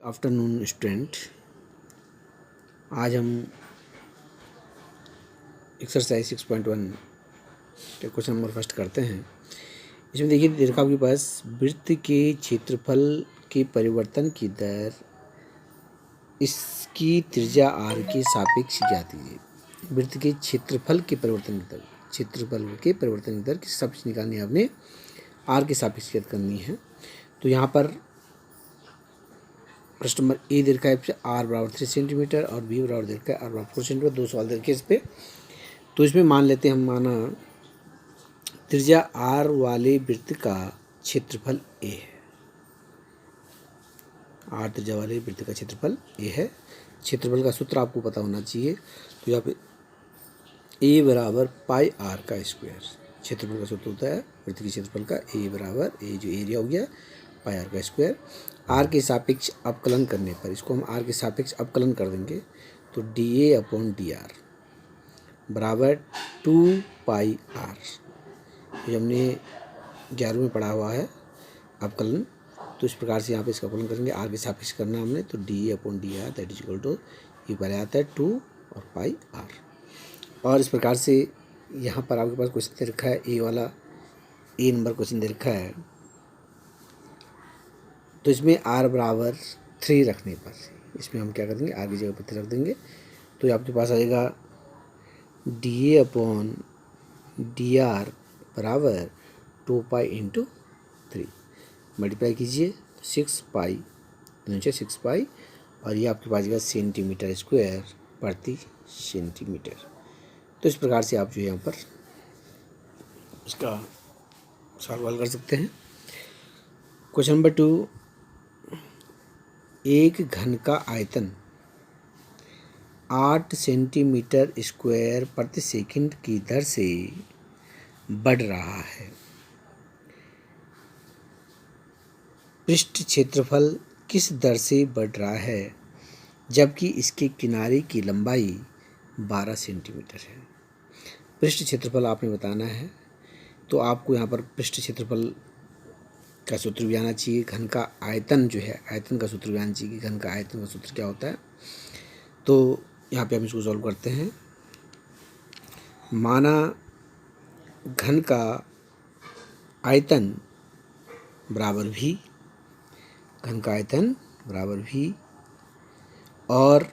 Afternoon student, आज हम exercise 6.1 के क्वेश्चन नंबर फर्स्ट करते हैं। इसमें देखिए देखा आपके पास वृत्त के क्षेत्रफल के परिवर्तन की दर इसकी त्रिज्या r के सापेक्ष ज्ञात कीजिए। वृत्त के क्षेत्रफल के परिवर्तन की सापेक्ष निकालनी है, आपने r के सापेक्ष ज्ञात करनी है। तो यहाँ पर प्रश्न नंबर ए दे रखा है r बराबर 3 सेंटीमीटर और b बराबर दे रखा है r बराबर 4 सेंटीमीटर। दो सवाल दे रखे इस पे। तो इसमें मान लेते हैं हम, माना त्रिज्या r वाले वृत्त का क्षेत्रफल a है। r त्रिज्या वाले वृत्त का क्षेत्रफल a है। क्षेत्रफल का सूत्र आपको पता होना चाहिए। तो यहाँ पे a बराबर पाई r का स्क्वायर क्षेत्रफल का सूत्र होता है। वृत्त के क्षेत्रफल का a बराबर a जो एरिया हो गया पाई r का स्क्वायर। r के सापेक्ष अवकलन करने पर इसको हम r के सापेक्ष अवकलन कर देंगे तो dA अपॉन dr बराबर 2 पाई r। ये हमने 11वीं में पढ़ा हुआ है अवकलन। तो इस प्रकार से यहाँ पे इसका अवकलन करेंगे, r के सापेक्ष करना हमने, तो dA upon dr that is equal to ये पहले आता है 2 और पाई r। और इस प्रकार से यहाँ पर आपके पास क्वेश्चन दे रखा है ए वाला, ए नंबर क्वेश्चन दे रखा है। तो इसमें r बराबर 3 रखने पर इसमें हम क्या कर देंगे, r की जगह पर 3 रख देंगे। तो आपके पास आएगा dA अपॉन dr बराबर 2 पाई इंटू 3, मल्टीप्लाई कीजिए 6 पाई 6 पाई, और ये आपके पास आएगा सेंटीमीटर स्क्वायर प्रति सेंटीमीटर। तो इस प्रकार से आप जो है यहाँ पर इसका सॉल्व हल कर सकते हैं। क्वेश्चन नंबर 2, एक घन का आयतन 8 सेंटीमीटर स्क्वायर प्रति सेकंड की दर से बढ़ रहा है। पृष्ठ क्षेत्रफल किस दर से बढ़ रहा है जबकि इसके किनारे की लंबाई 12 सेंटीमीटर है। पृष्ठ क्षेत्रफल आपने बताना है। तो आपको यहाँ पर पृष्ठ क्षेत्रफल का सूत्र भी आना चाहिए। घन का आयतन जो है, आयतन का सूत्र भी आना चाहिए कि घन का आयतन का सूत्र क्या होता है। तो यहाँ पे हम इसको सॉल्व करते हैं। माना घन का आयतन बराबर भी, घन का आयतन बराबर भी और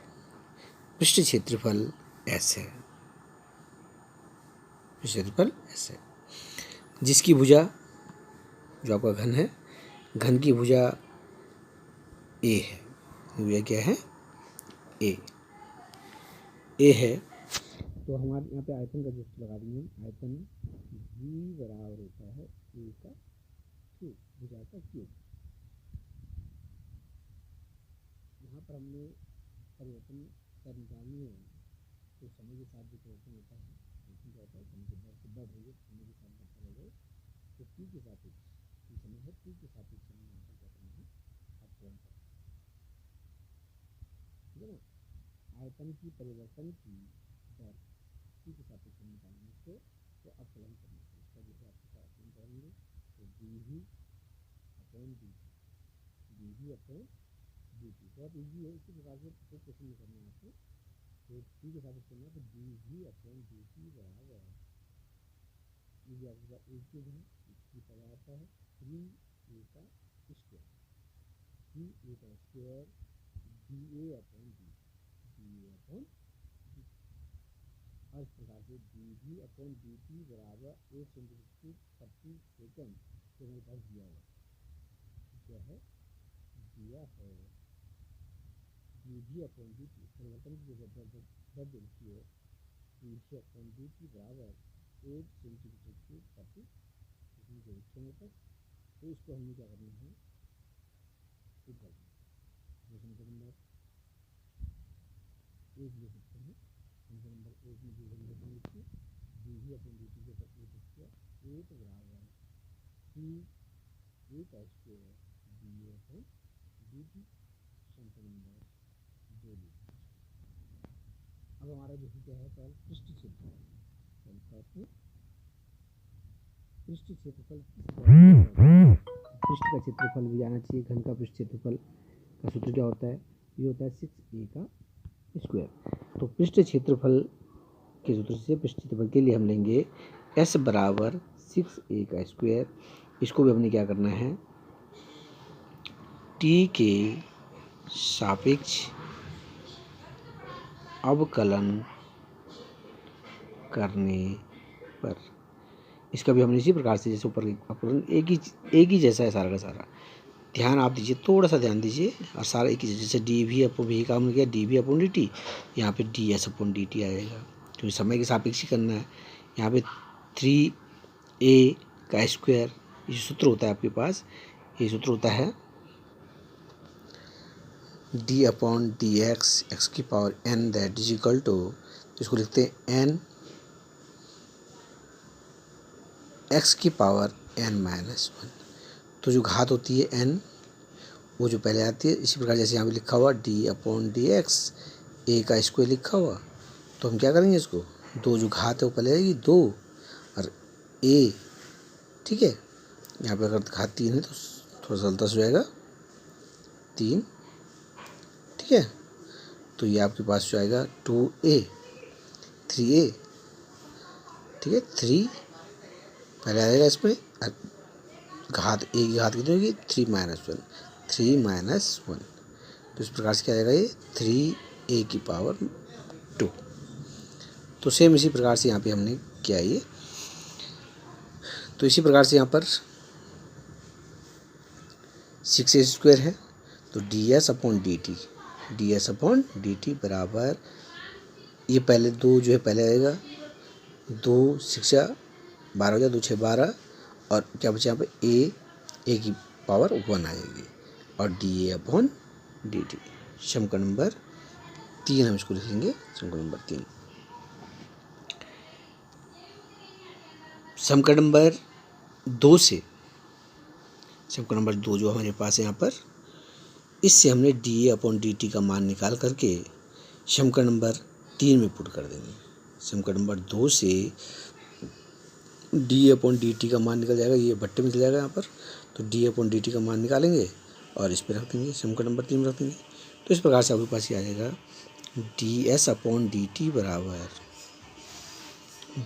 पृष्ठ क्षेत्रफल S है, पृष्ठ क्षेत्रफल S है, जिसकी भुजा जो आपका घन है, घन की भुजा A है। भुजा क्या है, A है। तो हमारे यहाँ पे आयतन का सूत्र लगा देंगे। आयतन V बराबर होता है A का क्यूब, भुजा का क्यूब। यहाँ पर हमने परिवर्तन कर निकालनी है तो समय के साथ जो परिवर्तन होता है, क्या होता है, समय के दर से बढ़ रही है, समय के साथ बढ़ता रहेगा। तो t के सापेक्ष समय है, t के सापेक्ष हमें यहाँ पर क्या करना है, अवकलन करना है, ठीक है ना। आयतन की परिवर्तन की दर t के सापेक्ष हम निकालेंगे इसको, तो अवकलन करना है इसका जैसे आपके साथ अवकलन करेंगे तो dv upon dt, dv upon dt बहुत ईजी है। इसी प्रकार से प्रत्येक क्वेश्चन में करना है आपको। तो t के सापेक्ष करना है तो dv अपॉन dt बराबर ये आपके पास एक चीज है, इसकी पता आता है 3a का स्क्वायर, 3a का square dA upon dt, dA upon dt। और इस प्रकार से dv अपॉन dt बराबर 1 सेंटीमीटर प्रति सेकंड से मेरे पास दिया हुआ क्या है, दिया है dv अपॉन dt, परिवर्तन की जगह दर दे रखी है, dv अपॉन dt बराबर 1 सेंटीमीटर क्यूब प्रति सेकंड तक। तो इसको हमने क्या करना है, एक कर देना। क्वेश्चन नंबर 1 ले सकते हैं। क्वेश्चन नंबर 1 में जो हम देखेंगे इसकी dv अपॉन dt के ऊपर 1 बराबर 3a का स्क्वायर dA अपॉन dt। समीकरण नंबर 2 ले। अब हमारा जो क्या है सवाल पृष्ठ क्षेत्रफल, पृष्ठ क्षेत्रफल पृष्ठ का क्षेत्रफल भी आना चाहिए। घन का पृष्ठ क्षेत्रफल का सूत्र क्या होता है? ये होता है 6a का स्क्वायर। तो पृष्ठ क्षेत्रफल के सूत्र से पृष्ठ क्षेत्रफल के लिए हम लेंगे s बराबर 6a का स्क्वायर। इसको भी हमने क्या करना है, t के सापेक्ष अवकलन करने पर, इसका भी हमने इसी प्रकार से जैसे ऊपर अवकलन एक ही जैसा है सारा का सारा। ध्यान आप दीजिए, थोड़ा सा ध्यान दीजिए, और सारा एक ही जैसे डी वी अपॉन वी का हमने किया D V upon D T, यहाँ पे D S upon D T आएगा क्योंकि समय के सापेक्ष ही करना है। यहाँ पे 3a का स्क्वायर, ये सूत्र होता है आपके पास, ये सूत्र होता है डी अपॉन डी एक्स की power n that is equal to, इसको लिखते हैं n x की पावर n-1। तो जो घात होती है n वो जो पहले आती है, इसी प्रकार जैसे यहाँ पे लिखा हुआ d अपॉन डी एक्स, ए का स्क्वायर लिखा हुआ, तो हम क्या करेंगे, इसको दो जो घात है वो पहले आएगी 2 और a, ठीक है। यहाँ पे अगर घात 3 है तो थोड़ा सा हल्का हो जाएगा 3, ठीक है। तो ये आपके पास जो आएगा 2a 3a, ठीक है। 3 पहले आएगा इसमें, घात ए की घात कितनी होगी 3-1, तो इस प्रकार से क्या आएगा ये 3a की पावर 2। तो सेम इसी प्रकार से यहाँ पे हमने किया ये। तो इसी प्रकार से यहाँ पर 6a स्क्वायर है, तो D S upon D T बराबर, ये पहले 2 जो है पहले आएगा, 2 6 12 हो जाए, 2 6 12, और क्या बचा यहाँ पे ए की पावर 1 आएगी, और D A upon D T. समीकरण नंबर 3 हम इसको लिखेंगे, समीकरण नंबर 3। समीकरण नंबर 2 से, समीकरण नंबर 2 जो हमारे पास है यहाँ पर, इससे हमने D A upon D T का मान निकाल करके समीकरण नंबर 3 में पुट कर देंगे। समीकरण नंबर 2 से डी अपॉन डी टी का मान निकल जाएगा, ये भट्टे में चल जाएगा यहाँ पर, तो डी अपॉन डी टी का मान निकालेंगे और इस पर रख देंगे, समीकरण नंबर 3 में रख देंगे। तो इस प्रकार से आपके पास ये आ जाएगा D S upon D T बराबर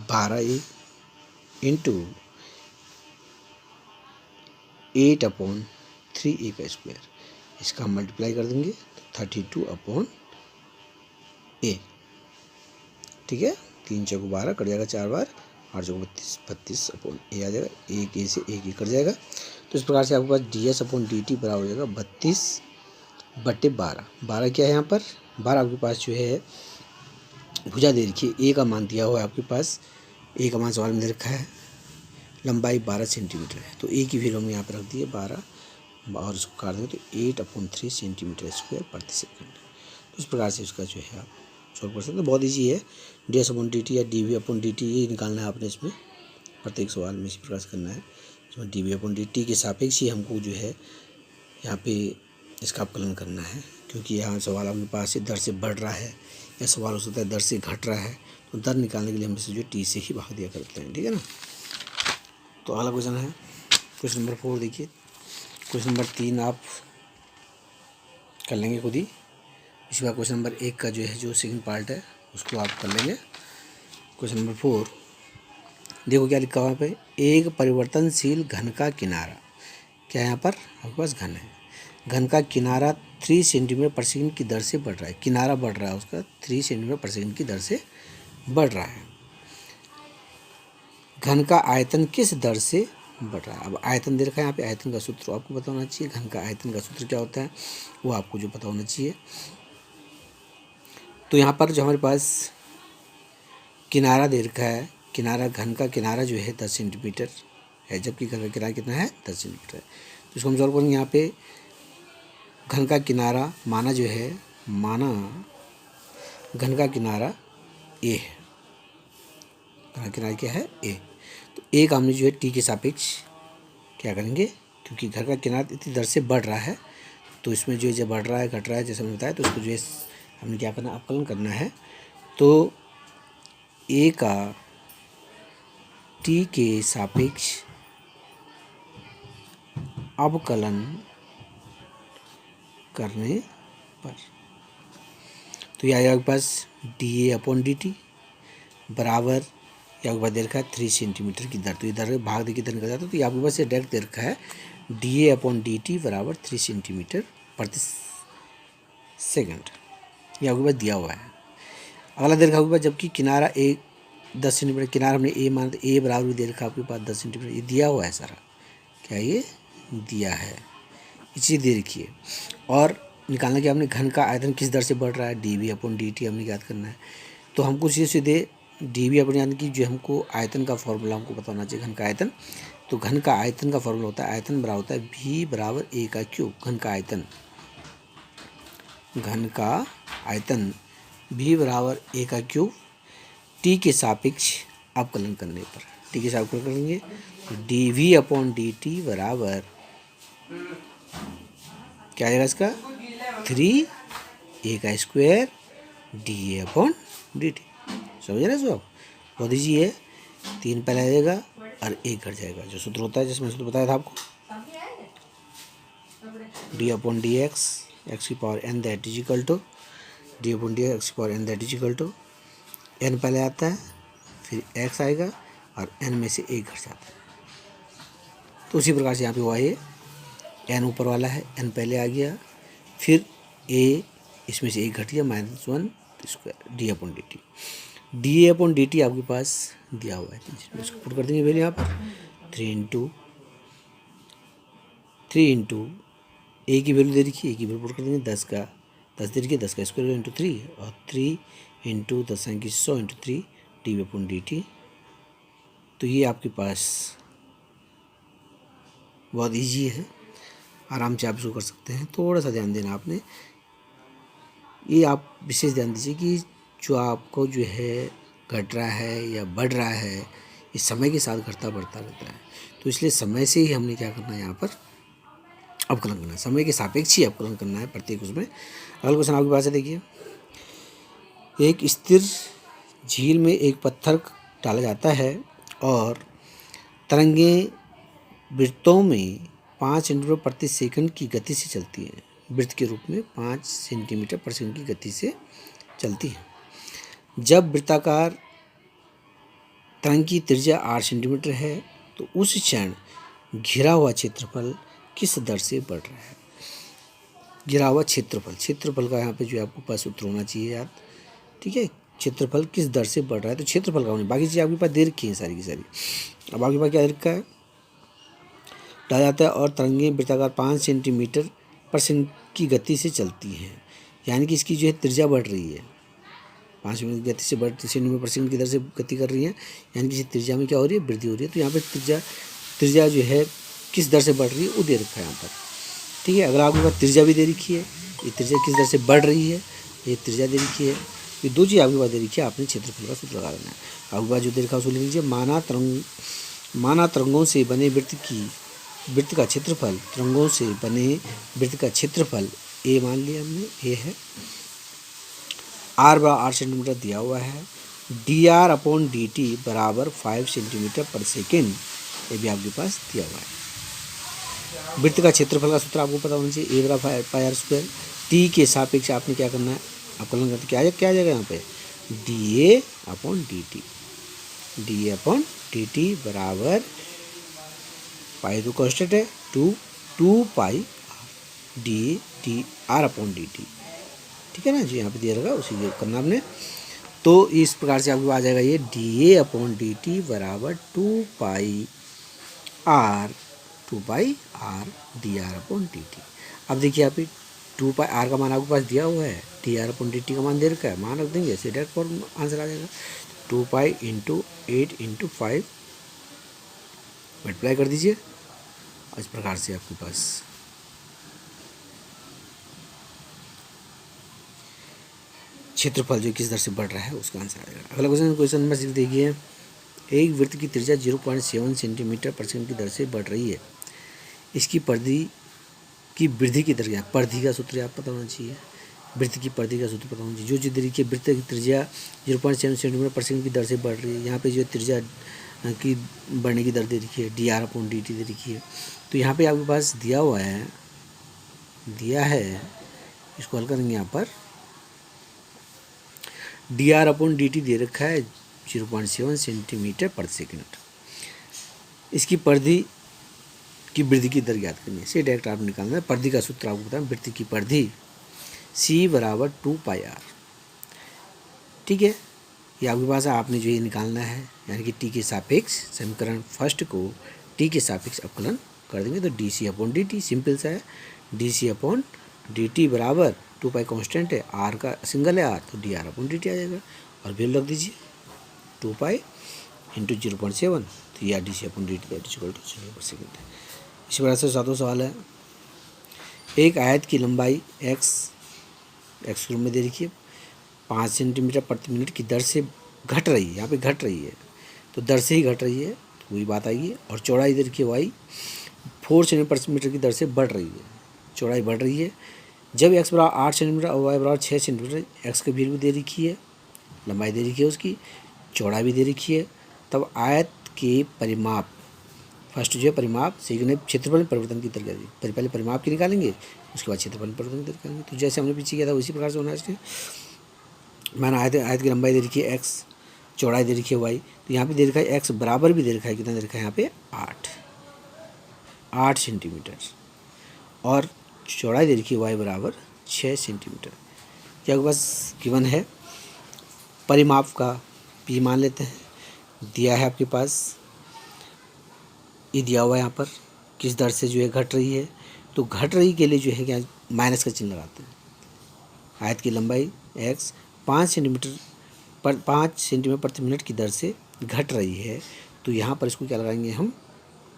12a इंटू 8 अपॉन 3a का स्क्वायर, इसका हम मल्टीप्लाई कर देंगे तो 32 अपॉन a, ठीक है। 3 चौको 12 कट जाएगा 4 बार, 8 चौको 32 अपॉन a आ जाएगा, एक ए से एक ही कट जाएगा। तो इस प्रकार से आपके पास D S upon D T बराबर हो जाएगा 32/12। 12 क्या है यहाँ पर, 12 आपके पास जो है भुजा दे रखी है, ए का मान दिया हुआ है आपके पास, ए का मान सवाल में दे रखा है, लंबाई 12 सेंटीमीटर है, तो ए की वैल्यू हमने यहाँ पर रख दी है 12, और इसको काट देंगे तो 8/3 सेंटीमीटर स्क्वायर प्रति सेकंड। तो इस प्रकार से उसका जो है आप सॉल्व कर सकते हैं। बहुत ईजी है, D S upon D T या D V upon D T ये निकालना है आपने, इसमें प्रत्येक सवाल में इसी प्रकार से करना है। इसमें D V upon D T के सापेक्ष ही हमको जो है यहाँ पे इसका अवकलन करना है, क्योंकि यहाँ सवाल आपके पास से दर से बढ़ रहा है या सवाल हो सकता है दर से घट रहा है, तो दर निकालने के लिए हम इसे जो टी से ही भाग दिया करते हैं, ठीक है ना। तो अगला क्वेश्चन है क्वेश्चन नंबर 4। देखिए क्वेश्चन नंबर 3 आप कर लेंगे खुद ही, इसके बाद क्वेश्चन नंबर 1 का जो है जो सेकंड पार्ट है उसको आप कर लेंगे। क्वेश्चन नंबर 4 देखो क्या लिखा हुआ है पे, एक परिवर्तनशील घन का किनारा, क्या यहाँ पर आपके पास घन है, घन का किनारा 3 सेंटीमीटर पर सेकंड की दर से बढ़ रहा है, किनारा बढ़ रहा है उसका 3 सेंटीमीटर पर सेकंड की दर से बढ़ रहा है, घन का आयतन किस दर से बढ़ रहा है। अब आयतन दे रखा है यहाँ पे, आयतन का सूत्र आपको पता होना चाहिए, घन का आयतन का सूत्र क्या होता है वो आपको जो पता होना चाहिए। तो यहाँ पर जो हमारे पास किनारा दे रखा है, किनारा घन का किनारा जो है 10 सेंटीमीटर है, जबकि घन का किनारा कितना है 10 सेंटीमीटर है। तो इसको हम सॉल्व करेंगे। यहाँ पे घन का किनारा माना जो है, माना घन का किनारा ए है, घन का किनारा क्या है ए, तो ए का हमने जो है टी के सापेक्ष क्या करेंगे, क्योंकि घन का किनारा इतनी दर से बढ़ रहा है, तो इसमें जो है जब बढ़ रहा है घट रहा है जैसे हमने बताया, तो उसको जो है हमने क्या करना अवकलन करना है। तो ए का टी के सापेक्ष अवकलन करने पर। तो ये आएगा आपके पास dA/dt बराबर, ये आपके पास दे रखा है 3 सेंटीमीटर की दर। तो इधर भाग दे किधर निकल जाता है, तो ये आपके पास ये डायरेक्ट दे रखा है dA/dt बराबर 3 सेंटीमीटर प्रति सेकंड। ये आपके पास दिया हुआ है। अगला दे रखा आपके पास, जबकि किनारा ए 10 सेंटीमीटर, किनारा हमने ए मान, ए बराबर भी दे रखा आपके पास 10 सेंटीमीटर। ये दिया हुआ है सारा, क्या ये दिया है, ये चीज़ दे रखी है। और निकालना कि आपने घन का आयतन किस दर से बढ़ रहा है, dV/dt हमने याद करना है। तो हमको सीधे dV/, यानी कि जो हमको आयतन का फॉर्मूला हमको पता होना चाहिए, घन का आयतन। तो घन का आयतन का फॉर्मूला होता है, आयतन बराबर होता है V बराबर A का क्यूब। घन का आयतन, घन का आयतन V बराबर A का क्यूब T के सापेक्ष अवकलन करने पर। T के सापेक्ष अवकलन करेंगे तो dV/dt बराबर क्या आएगा इसका 3A का स्क्वायर dA/dt। समझ रहे हो? बहुत ईजी है। 3 पहले आ जाएगा और 1 घट जाएगा, जो सूत्र होता है, जिसमें सूत्र बताया था आपको, d/dx x की power n that is equal to d/dx x की power n that is equal to n पहले आता है, फिर x आएगा और n में से 1 घट जाता है। तो उसी प्रकार से यहाँ पे हुआ, ये n ऊपर वाला है, n पहले आ गया, फिर a इसमें से 1 घट गया, -1 स्क्वायर dA/dt। dA/dt आपके पास दिया हुआ है, इसको पुट कर देंगे पहले यहाँ पर 3 इंटू a की वैल्यू दे रखी है, a की वैल्यू पुट कर देंगे 10 दे रखिए, 10 का स्क्वायर इंटू 3 और 3 इंटू 10 की 100 इंटू 3 dV/dt। तो ये आपके पास बहुत ईजी है, आराम से आप इसको कर सकते हैं। थोड़ा सा ध्यान देना आपने, ये आप विशेष ध्यान दीजिए कि जो आपको जो है घट रहा है या बढ़ रहा है, ये समय के साथ घटता बढ़ता रहता है। तो इसलिए समय से ही हमने क्या करना है, यहाँ पर अवकलन करना है, समय के सापेक्ष ही अवकलन करना है प्रत्येक उसमें। अगला क्वेश्चन आपके पास है, देखिए, एक स्थिर झील में एक पत्थर डाला जाता है और तरंगें वृत्तों में 5 सेंटीमीटर प्रति सेकंड की गति से चलती हैं। वृत्त के रूप में 5 सेंटीमीटर प्रति सेकंड की गति से चलती है। जब वृत्ताकार तरंग की त्रिज्या 8 सेंटीमीटर है, तो उस क्षण घिरा हुआ क्षेत्रफल किस दर से बढ़ रहा है। घिरा हुआ क्षेत्रफल का यहाँ पे जो आपको पास सूत्र होना चाहिए याद, ठीक है। क्षेत्रफल किस दर से बढ़ रहा है, तो क्षेत्रफल का होने, बाकी चीज़ें आपके पास दे रखी है सारी की सारी। अब आपके पास क्या दे रखा है, डाला जाता है और तरंगें वृत्ताकार 5 सेंटीमीटर पर सेकंड की गति से चलती हैं, यानी कि इसकी जो है त्रिज्या बढ़ रही है, 5 सेंटीमीटर की गति से सेंटीमीटर पर सेकंड की दर से गति कर रही है, यानी कि त्रिज्या में क्या हो रही है, वृद्धि हो रही है। तो यहाँ पर त्रिज्या जो है किस दर से बढ़ रही है वो दे रखा है यहाँ पर, ठीक है। अगर आपके पास त्रिज्या भी दे रखी है, ये त्रिज्या किस दर से बढ़ रही है, ये त्रिज्या दे रखी है, ये दो चीज़ आपके पास दे रखी है, आपने क्षेत्रफल का सूत्र लगा देना है। आपके पास जो दे रखा है उसको लिख लीजिए, माना तरंगों से बने वृत्त का क्षेत्रफल, तरंगों से बने वृत्त का क्षेत्रफल ए मान लिया हमने, ए है, r बराबर 8 सेंटीमीटर दिया हुआ है, dR/dt बराबर 5 सेंटीमीटर पर सेकेंड, ये भी आपके पास दिया हुआ है। वृत्त का क्षेत्रफल का सूत्र आपको पता होना चाहिए, a बराबर पाई r स्क्वायर। t के सापेक्ष आपने क्या करना है, अवकलन करते क्या आ जाएगा यहाँ पे dA/dt बराबर पाई तो कांस्टेंट है 2 पाई dR/dt, ठीक है ना जी, यहाँ पे दिया रहेगा, उसी को करना आपने। तो इस प्रकार से आपको आ जाएगा ये dA/dt बराबर 2 पाई r dR/dt। अब देखिए यहाँ पे 2 पाई r का मान आपके पास दिया हुआ है, dR/dt का मान दे रखा है, मान रख देंगे, ऐसे डायरेक्ट फॉर्म आंसर आ जाएगा। 2 पाई इंटू 8 इंटू 5 मल्टीप्लाई कर दीजिए, इस प्रकार से आपके पास क्षेत्रफल जो किस दर से बढ़ रहा है उसका आंसर आ जाएगा। अगला क्वेश्चन नंबर 6 देखिए, एक वृत्त की त्रिज्या 0.7 सेंटीमीटर पर सेकंड की दर से बढ़ रही है, इसकी परिधि की वृद्धि की दर क्या है। परिधि का सूत्र आप पता होना चाहिए, वृत्त की परिधि का सूत्र पता होना चाहिए। जो चीज़ देखिए वृत्त की त्रिज्या 0.7 सेंटीमीटर पर सेकंड की दर से बढ़ रही है, यहाँ पे जो त्रिज्या की बढ़ने की दर दे रखी है dR/dt दे रखी है। तो यहाँ पे आपके पास दिया हुआ है, दिया है इसको हल करेंगे यहाँ पर dr/dt दे रखा है 0.7 सेंटीमीटर पर सेकेंड। इसकी परिधि की वृद्धि की दर ज्ञात करनी है। इसे डायरेक्ट आप निकालना है। परिधि का सूत्र आपको बताएं, वृत्त की परिधि c बराबर 2πr। ठीक है, ये आपके पास है, आपने जो ये निकालना है, यानी कि टी के सापेक्ष समीकरण फर्स्ट को टी के सापेक्ष अवकलन कर देंगे तो dc/dt सिंपल सा है। dc/dt बराबर 2π कांस्टेंट है, r का सिंगल है r, तो dr/dt आ जाएगा और वैल्यू रख दीजिए 2π इंटू 0.7, तो यह dc/dt that is equal to 0/सेकेंड है। इसी प्रकार से सातवां सवाल है, एक आयत की लंबाई x रूप में दे रखी है 5 सेंटीमीटर प्रति मिनट की दर से घट रही है। यहाँ पे घट रही है तो दर से ही घट रही है, तो वही बात आएगी। और चौड़ाई दे रखी है y 4 सेंटीमीटर प्रति मीटर की दर से बढ़ रही है, चौड़ाई बढ़ रही है। जब x बराबर 8 सेंटीमीटर और y बराबर 6 सेंटीमीटर, x की वैल्यू दे रखी है, लंबाई दे रखी है, उसकी चौड़ाई भी दे रखी है, तब आयत के परिमाप, फर्स्ट जो है परिमाप से क्षेत्रफल में परिवर्तन की दर क्या, पहले परिमाप की निकालेंगे, उसके बाद क्षेत्रफल में परिवर्तन की दर निकालेंगे। तो जैसे हमने पीछे किया था उसी प्रकार से होना चाहिए। मैंने आयत की लंबाई दे रखी है x, चौड़ाई दे रखी है y, तो यहाँ पे दे रखा है x बराबर भी दे रखा है, कितना दे रखा है यहाँ पे 8 सेंटीमीटर, और चौड़ाई दे रखी है y बराबर 6 सेंटीमीटर। क्या आपके पास गिवन है, परिमाप का p मान लेते हैं, दिया है आपके पास, ये दिया हुआ है यहाँ पर किस दर से जो है घट रही है, तो घट रही के लिए जो है क्या माइनस का चिन्ह लगाते हैं। आयत की लंबाई x 5 सेंटीमीटर प्रति मिनट की दर से घट रही है, तो यहाँ पर इसको क्या लगाएंगे हम,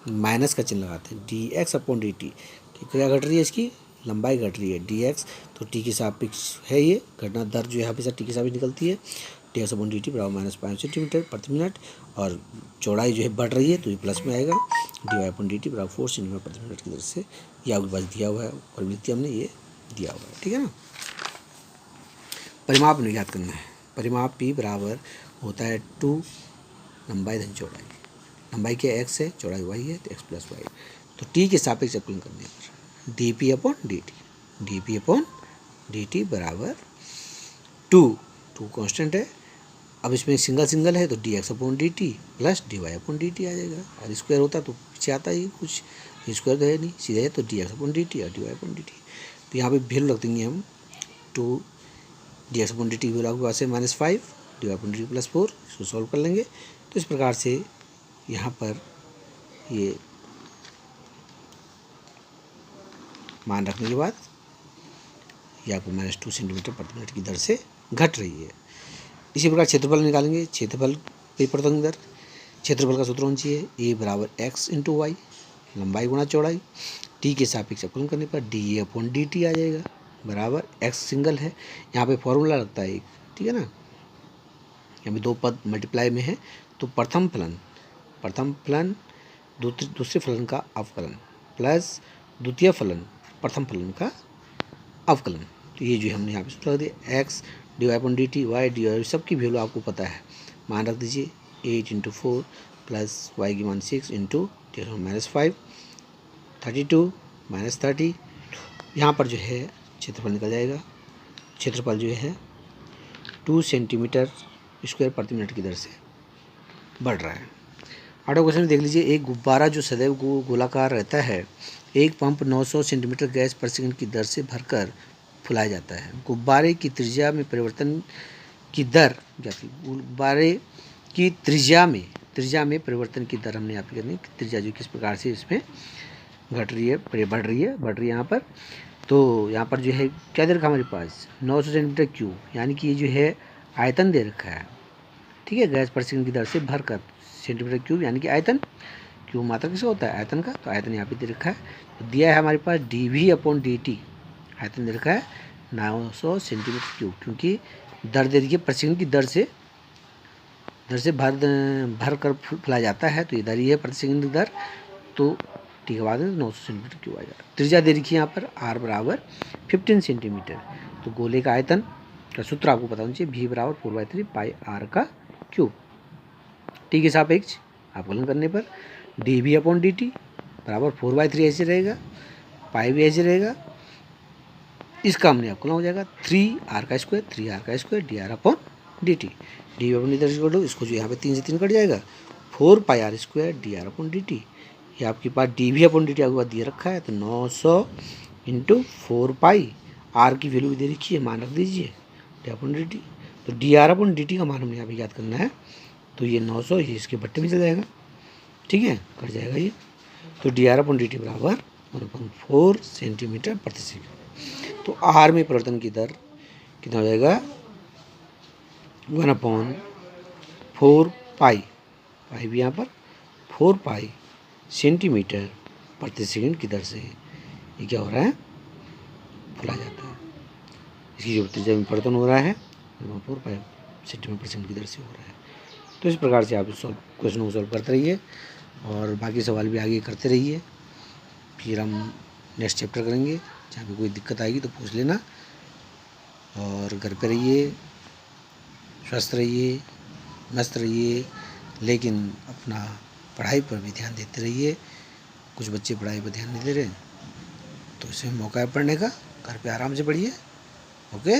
माइनस का चिन्ह लगाते हैं dx/dt। क्या घट रही है, इसकी लंबाई घट रही है dx, तो t के सापेक्ष है ये घटना दर जो है हमेशा t के सापेक्ष निकलती है, dx/dt बराबर -5 सेंटीमीटर प्रति मिनट, और चौड़ाई जो है बढ़ रही है तो ये प्लस में आएगा, dy/dt बराबर 4 सेंटीमीटर प्रति मिनट की दर से। ये आपके पास दिया हुआ है और वृत्ति हमने ये दिया हुआ है। ठीक है ना, परिमाप नहीं याद करना है। परिमाप p बराबर होता है 2 लंबाई धन चौड़ाई, लंबाई क्या x है, चौड़ाई y है, तो x + y, तो t के सापेक्ष अवकलन करने पर dp/dt बराबर 2 कांस्टेंट है। अब इसमें सिंगल है तो dx/dt प्लस dy/dt आ जाएगा, और स्क्वायर होता तो पीछे आता ही कुछ, स्क्वायर तो है नहीं, सीधा है तो dx/dt और dy/dt। तो यहाँ पे वैल्यू रख देंगे हम 2 dx/dt की वैल्यू आपके पास है -5, dy/dt +4, इसको सॉल्व कर लेंगे। तो इस प्रकार से यहाँ पर ये मान रखने के बाद ये आपको -2 सेंटीमीटर प्रति मिनट की दर से घट रही है। इसी प्रकार क्षेत्रफल निकालेंगे, क्षेत्रफल परिवर्तन दर, क्षेत्रफल का सूत्र होना चाहिए a बराबर x × y, लंबाई गुणा चौड़ाई, t के सापेक्ष अवकलन करने पर dA/dt आ जाएगा बराबर x सिंगल है, यहाँ पे फॉर्मूला लगता है एक, ठीक है ना, यहाँ पे 2 पद मल्टीप्लाई में है, तो प्रथम फलन दूसरे फलन का अवकलन प्लस द्वितीय फलन प्रथम फलन का अवकलन, तो ये जो हमने यहाँ पे सूत्र रख दिया, x dy/dt y dy सबकी वैल्यू आपको पता है, मान रख दीजिए 8 × 4 प्लस y की मान 6 इंटू -5 32 -30, यहाँ पर जो है क्षेत्रफल निकल जाएगा, क्षेत्रफल जो है 2 सेंटीमीटर स्क्वायर प्रति मिनट की दर से बढ़ रहा है। 8वां क्वेश्चन देख लीजिए, एक गुब्बारा जो सदैव गोलाकार रहता है, एक पंप 900 सेंटीमीटर गैस पर सेकंड की दर से भरकर फुलाया जाता है। गुब्बारे की त्रिज्या में परिवर्तन की दर क्या थी, गुब्बारे की त्रिज्या में परिवर्तन की दर हमने यहाँ पे करनी, त्रिज्या जो किस प्रकार से इसमें घट रही है, बढ़ रही है यहाँ पर। तो यहाँ पर जो है क्या दे रखा हमारे पास 900 सेंटीमीटर क्यूब, यानी कि ये जो है आयतन दे रखा है, ठीक है, गैस पर सेकंड की दर से भरकर सेंटीमीटर क्यूब, यानी कि आयतन, क्यूब मात्रा किसका होता है, आयतन का, तो आयतन यहाँ पे दे रखा है, तो दिया है हमारे पास dV/dt, आयतन दे रखा है 900 सेंटीमीटर क्यूब, क्योंकि दर दे रखी है प्रति सेकंड की दर से भर कर फुलाया जाता है, तो ये दर ही है प्रति सेकंड की दर, तो टी के बाद 900 सेंटीमीटर क्यूब आ जाएगा। त्रिज्या दे रखी है यहाँ पर r बराबर 15 सेंटीमीटर, तो गोले का आयतन का सूत्र आपको पता होना चाहिए, v बराबर 4/3 पाई r का क्यूब। टी के सापेक्ष अवकलन करने पर dV/dt बराबर 4/3 ऐसे रहेगा, पाई भी ऐसे रहेगा। इसका हमने आपको हो जाएगा 3r² 3r² dr/dt। डी अपन डी दर्ज इसको जो यहाँ पे 3 से 3 कट जाएगा, 4πr² dr/dt। ये आपके पास dv/dt आपके पास दिए रखा है, तो 900 × 4π, r की वैल्यू भी दे रखी है, मान रख दीजिए d/dt। तो dr/dt का मान हमने यहाँ पे याद करना है, तो ये 900 ये इसके बट्टे में चल जाएगा, ठीक है, कट जाएगा ये। तो dr/dt बराबर 1/4 सेंटीमीटर प्रति सेकंड। तो r में परिवर्तन की दर कितना हो जाएगा, 1/4 पाई, पाई भी यहाँ पर 4π सेंटीमीटर प्रति सेकंड की दर से ये क्या हो रहा है, फुला जाता है। इसकी जो त्रिज्या में परिवर्तन हो रहा है 4π सेंटीमीटर प्रति सेकंड की दर से हो रहा है। तो इस प्रकार से आप क्वेश्चन को सॉल्व करते रहिए और बाकी सवाल भी आगे करते रहिए। फिर हम नेक्स्ट चैप्टर करेंगे, जहाँ पे कोई दिक्कत आएगी तो पूछ लेना। और घर पे रहिए, स्वस्थ रहिए, मस्त रहिए, लेकिन अपना पढ़ाई पर भी ध्यान देते रहिए। कुछ बच्चे पढ़ाई पर ध्यान नहीं दे रहे, तो इसमें मौका है पढ़ने का, घर पे आराम से पढ़िए। ओके।